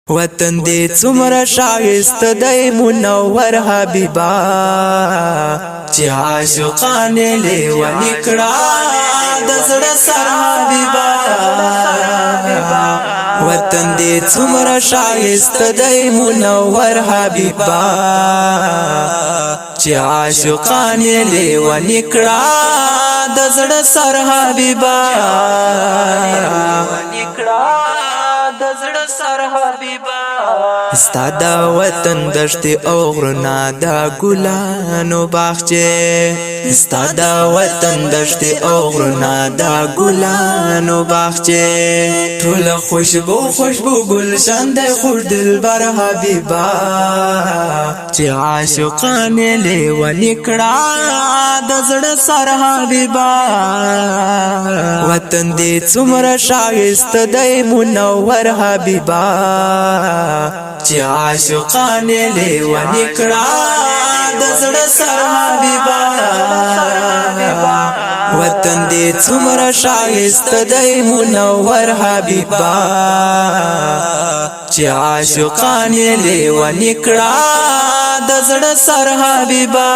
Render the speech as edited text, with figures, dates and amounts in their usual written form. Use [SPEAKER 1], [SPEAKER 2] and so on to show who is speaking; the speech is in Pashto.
[SPEAKER 1] وطن دې څومره ښایسته دی منور حبیبا چې عاشقان لیونی کړه د زړه سر حبیبا وطن دې څومره ښایسته دی منور حبیبا چې عاشقان لیونی کړه د زړه سر حبیبا ستا دا وطن دشت او غرنا دا ګلانو باغچه ستا دا وطن دشت او غرنا دا ګلانو باغچه ټول خوشبو خوشبو ګلشن د خوش دلبر حبیبا چې عاشقان لیونی کړه د زړه سر حبیبا وطن دې څومره ښایسته دی منور حبیبا چې عاشقان لیونی کړه د زړه سر حبیبا وطن دې څومره ښایسته دی منور حبیبا چې عاشقان لیونی کړه د زړه سر حبیبا